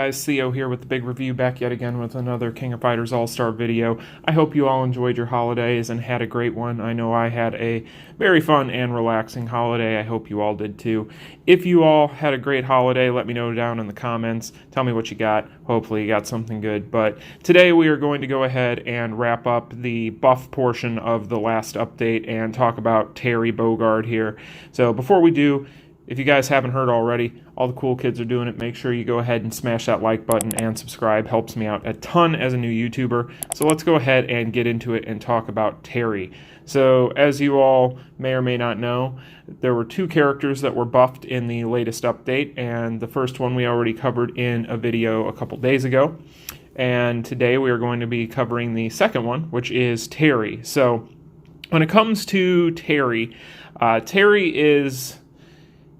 guys, Theo here with the big review, back yet again with another King of Fighters All-Star video. I hope you all enjoyed your holidays and had a great one. I know I had a very fun and relaxing holiday. I hope you all did too. If you all had a great holiday, let me know down in the comments. Tell me what you got. Hopefully you got something good. But today we are going to go ahead and wrap up the buff portion of the last update and talk about Terry Bogard here. So before we do, if you guys haven't heard already, all the cool kids are doing it. Make sure you go ahead and smash that like button and subscribe. Helps me out a ton as a new YouTuber. So let's go ahead and get into it and talk about Terry. So as you all may or may not know, there were two characters that were buffed in the latest update, and the first one we already covered in a video a couple days ago. And today we are going to be covering the second one, which is Terry. So when it comes to Terry, Terry is...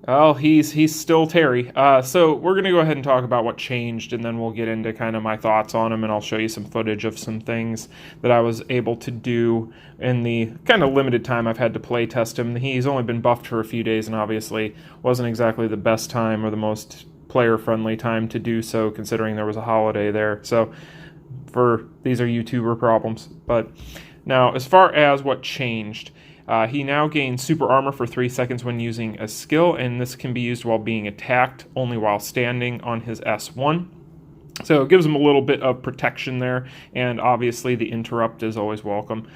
well, he's still Terry. So we're going to go ahead and talk about what changed, and then we'll get into kind of my thoughts on him, and I'll show you some footage of some things that I was able to do in the kind of limited time I've had to play test him. He's only been buffed for a few days, and obviously wasn't exactly the best time or the most player-friendly time to do so, considering there was a holiday there. So these are YouTuber problems. But now, as far as what changed, he now gains super armor for 3 seconds when using a skill, and this can be used while being attacked, only while standing on his S1. So it gives him a little bit of protection there, and obviously the interrupt is always welcome.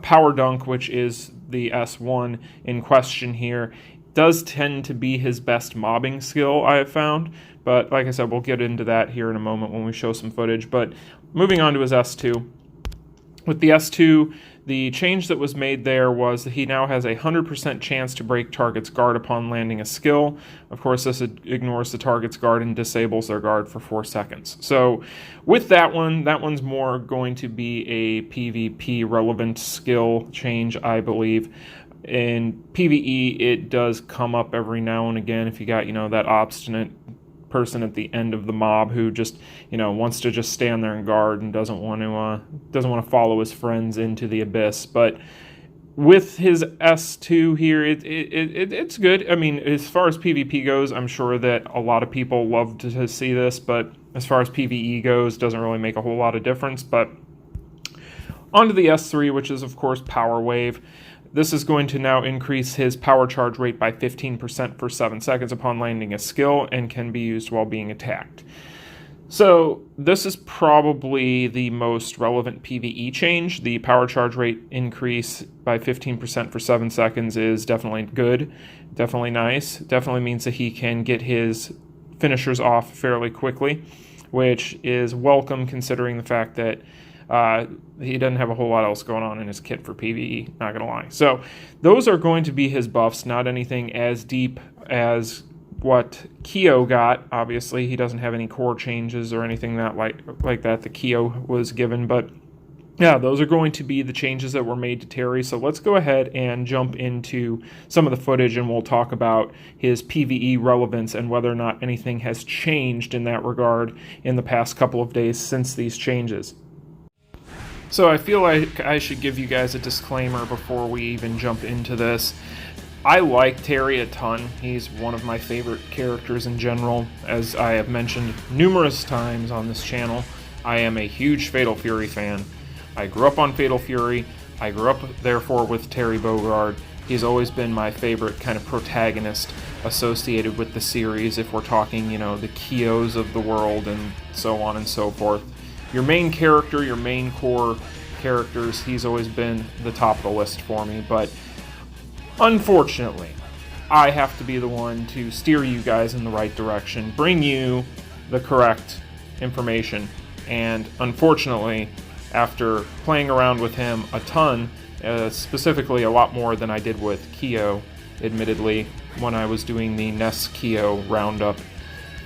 Power Dunk, which is the S1 in question here, does tend to be his best mobbing skill, I have found. But like I said, we'll get into that here in a moment when we show some footage. But moving on to his S2. With the S2, the change that was made there was that he now has a 100% chance to break target's guard upon landing a skill. Of course, this ignores the target's guard and disables their guard for 4 seconds. So with that one's more going to be a PvP relevant skill change, I believe. In PvE, it does come up every now and again if you got, that obstinate person at the end of the mob who just, wants to just stand there and guard and doesn't want to follow his friends into the abyss. But with his S2 here, it's good. I mean, as far as PvP goes, I'm sure that a lot of people love to see this, but as far as PvE goes, doesn't really make a whole lot of difference. But onto the S3, which is of course Power Wave. This is going to now increase his power charge rate by 15% for 7 seconds upon landing a skill, and can be used while being attacked. So this is probably the most relevant PvE change. The power charge rate increase by 15% for 7 seconds is definitely good, definitely nice. Definitely means that he can get his finishers off fairly quickly, which is welcome considering the fact that he doesn't have a whole lot else going on in his kit for PvE, not gonna lie. So those are going to be his buffs, not anything as deep as what Kyo got. Obviously, he doesn't have any core changes or anything like that the Kyo was given, but yeah, those are going to be the changes that were made to Terry. So let's go ahead and jump into some of the footage, and we'll talk about his PvE relevance and whether or not anything has changed in that regard in the past couple of days since these changes. So I feel like I should give you guys a disclaimer before we even jump into this. I like Terry a ton. He's one of my favorite characters in general. As I have mentioned numerous times on this channel, I am a huge Fatal Fury fan. I grew up on Fatal Fury. I grew up, therefore, with Terry Bogard. He's always been my favorite kind of protagonist associated with the series, if we're talking, the Kyos of the world and so on and so forth. Your main character, your main core characters, he's always been the top of the list for me, but unfortunately, I have to be the one to steer you guys in the right direction, bring you the correct information, and unfortunately, after playing around with him a ton, specifically a lot more than I did with Kyo, admittedly, when I was doing the Ness Kyo roundup,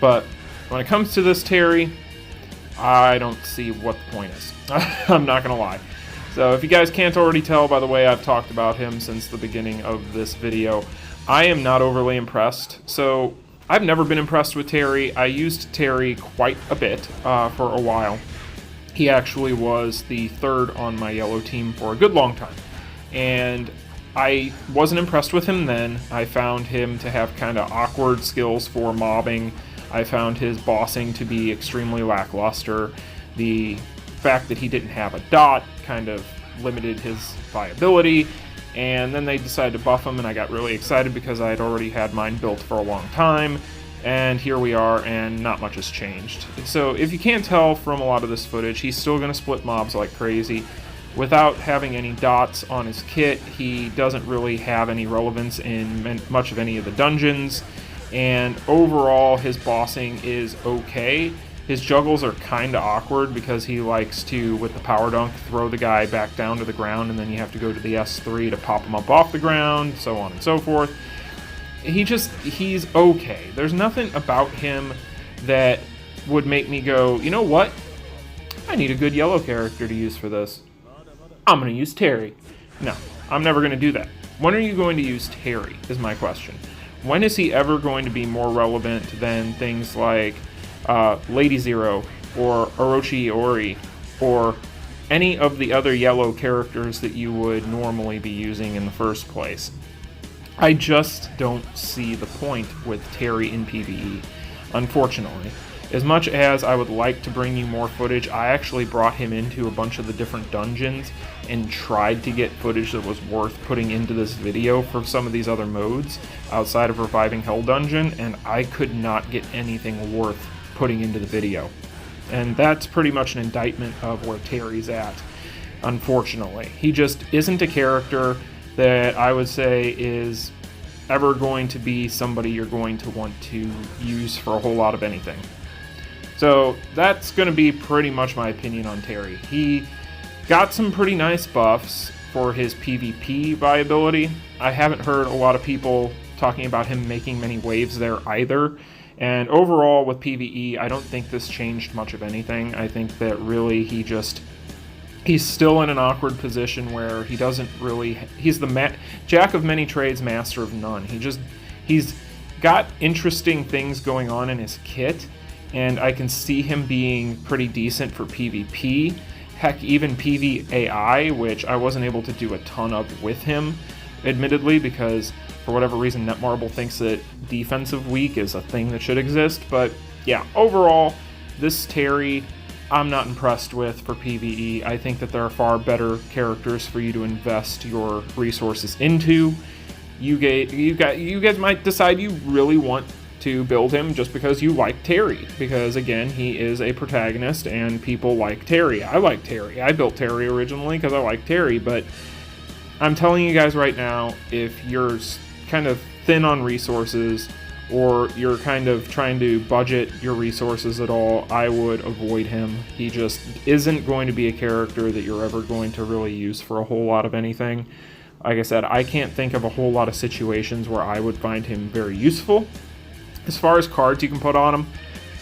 but when it comes to this Terry, I don't see what the point is. I'm not going to lie. So if you guys can't already tell by the way I've talked about him since the beginning of this video, I am not overly impressed. So I've never been impressed with Terry. I used Terry quite a bit for a while. He actually was the third on my yellow team for a good long time. And I wasn't impressed with him then. I found him to have kind of awkward skills for mobbing. I found his bossing to be extremely lackluster. The fact that he didn't have a dot kind of limited his viability, and then they decided to buff him, and I got really excited because I had already had mine built for a long time, and here we are, and not much has changed. So if you can't tell from a lot of this footage, he's still going to split mobs like crazy. Without having any dots on his kit, he doesn't really have any relevance in much of any of the dungeons, and overall his bossing is okay. His juggles are kind of awkward because he likes to, with the power dunk, throw the guy back down to the ground, and then you have to go to the S3 to pop him up off the ground, so on and so forth. He's okay. There's nothing about him that would make me go, you know what? I need a good yellow character to use for this. I'm going to use Terry. No, I'm never going to do that. When are you going to use Terry, is my question. When is he ever going to be more relevant than things like Lady Zero or Orochi Ori or any of the other yellow characters that you would normally be using in the first place? I just don't see the point with Terry in PvE, unfortunately. As much as I would like to bring you more footage, I actually brought him into a bunch of the different dungeons and tried to get footage that was worth putting into this video for some of these other modes outside of Reviving Hell Dungeon, and I could not get anything worth putting into the video. And that's pretty much an indictment of where Terry's at, unfortunately. He just isn't a character that I would say is ever going to be somebody you're going to want to use for a whole lot of anything. So that's going to be pretty much my opinion on Terry. He got some pretty nice buffs for his PvP viability. I haven't heard a lot of people talking about him making many waves there either. And overall with PvE, I don't think this changed much of anything. I think that really he's still in an awkward position where he doesn't really... He's the jack of many trades, master of none. He's got interesting things going on in his kit, and I can see him being pretty decent for PvP. Heck, even PvAI, which I wasn't able to do a ton of with him, admittedly, because for whatever reason Netmarble thinks that defensive weak is a thing that should exist. But yeah, overall, this Terry, I'm not impressed with for PvE. I think that there are far better characters for you to invest your resources into. You guys might decide you really want to build him just because you like Terry, because again, he is a protagonist and people like Terry. I like Terry. I built Terry originally because I like Terry, but I'm telling you guys right now, if you're kind of thin on resources or you're kind of trying to budget your resources at all, I would avoid him. He just isn't going to be a character that you're ever going to really use for a whole lot of anything. Like I said, I can't think of a whole lot of situations where I would find him very useful. As far as cards you can put on him,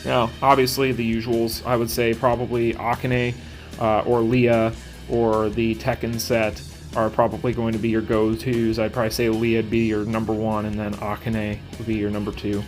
now obviously the usuals, I would say probably Akane or Leah or the Tekken set are probably going to be your go-tos. I'd probably say Leah would be your number one, and then Akane would be your number two.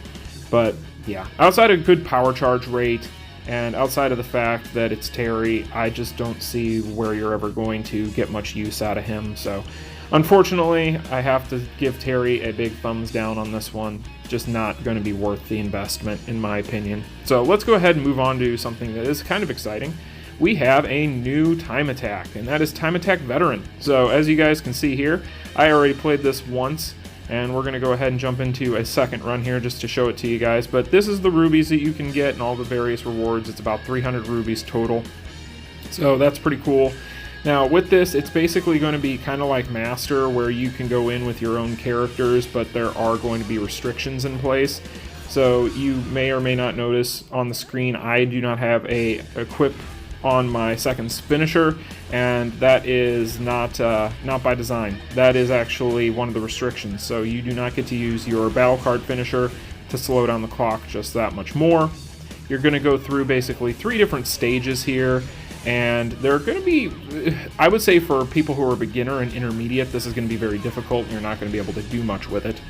But yeah, outside of good power charge rate, and outside of the fact that it's Terry, I just don't see where you're ever going to get much use out of him. So unfortunately, I have to give Terry a big thumbs down on this one. Just not going to be worth the investment, in my opinion. So let's go ahead and move on to something that is kind of exciting. We have a new time attack, and that is Time Attack Veteran. So as you guys can see here, I already played this once, and we're going to go ahead and jump into a second run here just to show it to you guys. But this is the rubies that you can get and all the various rewards. It's about 300 rubies total. So that's pretty cool. Now with this, it's basically going to be kind of like Master, where you can go in with your own characters, but there are going to be restrictions in place. So you may or may not notice on the screen, I do not have a equip on my second finisher, and that is not by design. That is actually one of the restrictions. So you do not get to use your battle card finisher to slow down the clock just that much more. You're going to go through basically 3 different stages here. And they're going to be, I would say for people who are beginner and intermediate, this is going to be very difficult and you're not going to be able to do much with it.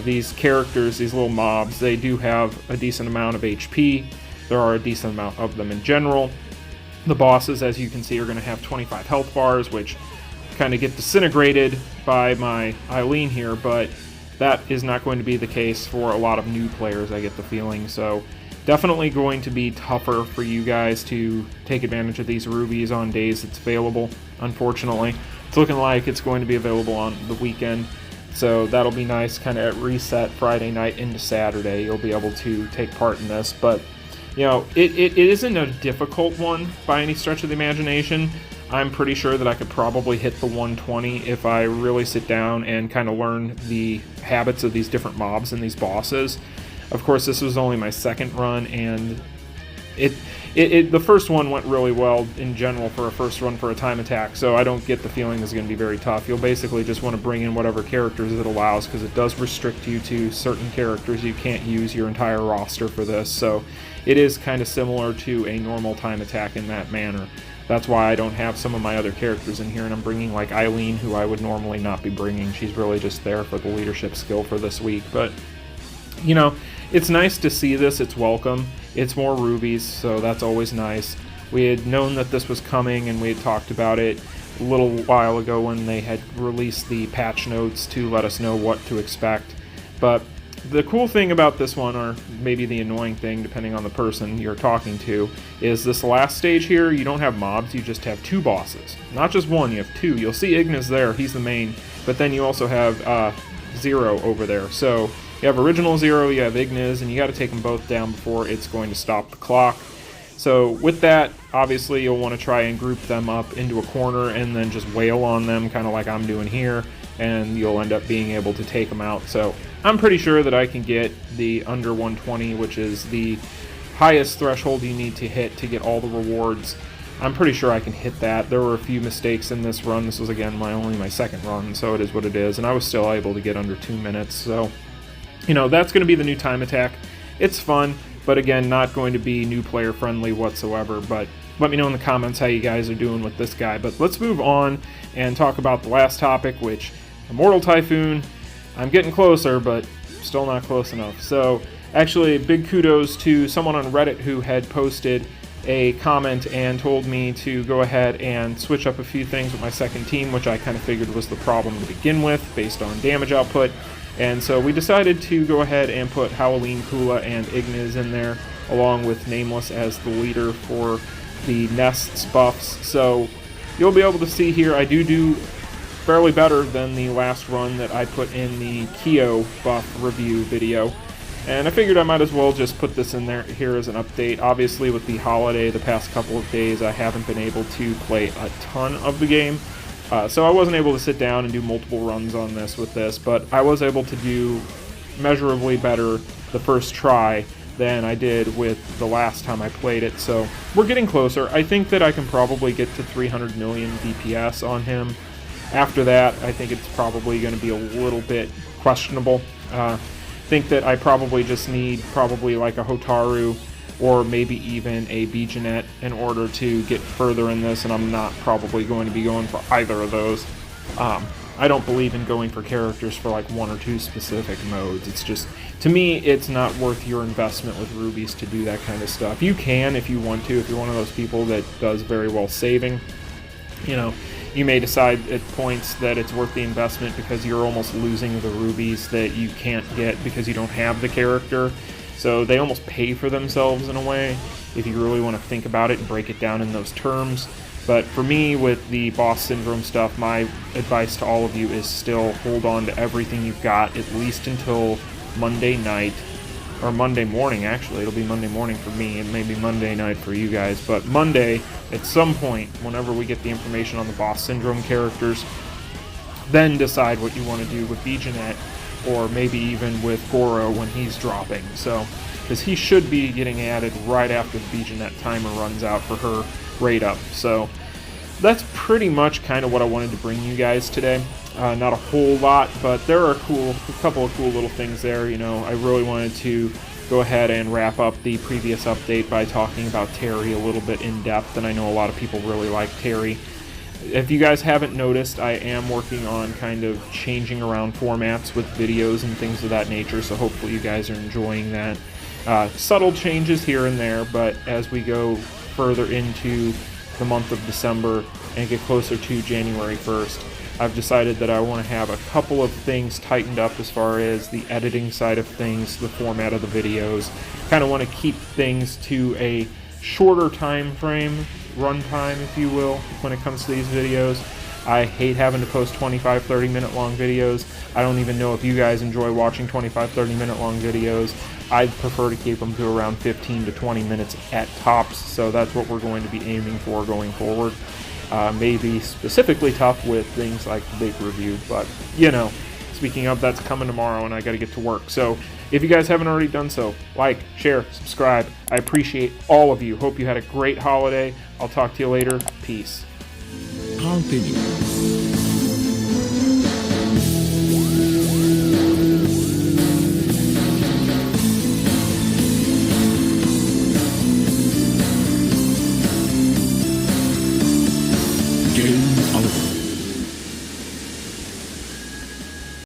These characters, these little mobs, they do have a decent amount of HP. There are a decent amount of them in general. The bosses, as you can see, are going to have 25 health bars, which kind of get disintegrated by my Eileene here, but that is not going to be the case for a lot of new players, I get the feeling. So definitely going to be tougher for you guys to take advantage of these rubies on days it's available, unfortunately. It's looking like it's going to be available on the weekend, so that'll be nice, kind of at reset Friday night into Saturday. You'll be able to take part in this, but you know, it isn't a difficult one by any stretch of the imagination. I'm pretty sure that I could probably hit the 120 if I really sit down and kind of learn the habits of these different mobs and these bosses. Of course, this was only my second run, and the first one went really well in general for a first run for a time attack, so I don't get the feeling this is going to be very tough. You'll basically just want to bring in whatever characters it allows, because it does restrict you to certain characters. You can't use your entire roster for this, so it is kind of similar to a normal time attack in that manner. That's why I don't have some of my other characters in here, and I'm bringing like Eileene, who I would normally not be bringing. She's really just there for the leadership skill for this week, but you know, it's nice to see this. It's welcome. It's more rubies, so that's always nice. We had known that this was coming, and we had talked about it a little while ago when they had released the patch notes to let us know what to expect. But the cool thing about this one, or maybe the annoying thing depending on the person you're talking to, is this last stage here, you don't have mobs, you just have two bosses. Not just one, you have two. You'll see Ignis there, he's the main, but then you also have Zero over there. So you have Original Zero, you have Ignis, and you got to take them both down before it's going to stop the clock. So with that, obviously you'll want to try and group them up into a corner and then just wail on them, kind of like I'm doing here, and you'll end up being able to take them out. So I'm pretty sure that I can get the under 120, which is the highest threshold you need to hit to get all the rewards. I'm pretty sure I can hit that. There were a few mistakes in this run. This was, again, only my second run, so it is what it is, and I was still able to get under 2 minutes. So, you know, that's going to be the new time attack. It's fun, but again, not going to be new player friendly whatsoever. But let me know in the comments how you guys are doing with this guy. But let's move on and talk about the last topic, which Immortal Typhoon. I'm getting closer, but still not close enough. So actually, big kudos to someone on Reddit who had posted a comment and told me to go ahead and switch up a few things with my second team, which I kind of figured was the problem to begin with based on damage output. And so we decided to go ahead and put Halloween, Kula, and Ignis in there, along with Nameless as the leader for the Nests buffs. So you'll be able to see here I do fairly better than the last run that I put in the Kyo buff review video. And I figured I might as well just put this in there here as an update. Obviously, with the holiday the past couple of days, I haven't been able to play a ton of the game. So I wasn't able to sit down and do multiple runs on this with this, but I was able to do measurably better the first try than I did with the last time I played it. So we're getting closer. I think that I can probably get to 300 million DPS on him. After that, I think it's probably going to be a little bit questionable. I think that I probably just need like a Hotaru or maybe even a Bogard in order to get further in this, and I'm not probably going to be going for either of those. I don't believe in going for characters for like one or two specific modes. It's just, to me, it's not worth your investment with rubies to do that kind of stuff. You can if you want to, if you're one of those people that does very well saving. You know, you may decide at points that it's worth the investment because you're almost losing the rubies that you can't get because you don't have the character. So they almost pay for themselves in a way, if you really want to think about it and break it down in those terms. But for me, with the boss syndrome stuff, my advice to all of you is still hold on to everything you've got, at least until Monday night, or Monday morning, actually. It'll be Monday morning for me, and maybe Monday night for you guys. But Monday, at some point, whenever we get the information on the boss syndrome characters, then decide what you want to do with Bogard, or maybe even with Goro when he's dropping. So, because he should be getting added right after the Bogard timer runs out for her rate up. So that's pretty much kind of what I wanted to bring you guys today. Not a whole lot, but there are a couple of cool little things there. You know, I really wanted to go ahead and wrap up the previous update by talking about Terry a little bit in depth, and I know a lot of people really like Terry. If you guys haven't noticed, I am working on kind of changing around formats with videos and things of that nature, so hopefully you guys are enjoying that. Subtle changes here and there, but as we go further into the month of December and get closer to January 1st. I've decided that I want to have a couple of things tightened up as far as the editing side of things, the format of the videos. Kind of want to keep things to a shorter time frame, runtime if you will, when it comes to these videos. I hate having to post 25, 30-minute long videos. I don't even know if you guys enjoy watching 25, 30-minute long videos. I'd prefer to keep them to around 15 to 20 minutes at tops, so that's what we're going to be aiming for going forward. Maybe specifically tough with things like the big review, but you know, speaking of, that's coming tomorrow and I got to get to work. So if you guys haven't already done so, like, share, subscribe. I appreciate all of you. Hope you had a great holiday. I'll talk to you later. Peace. Continue.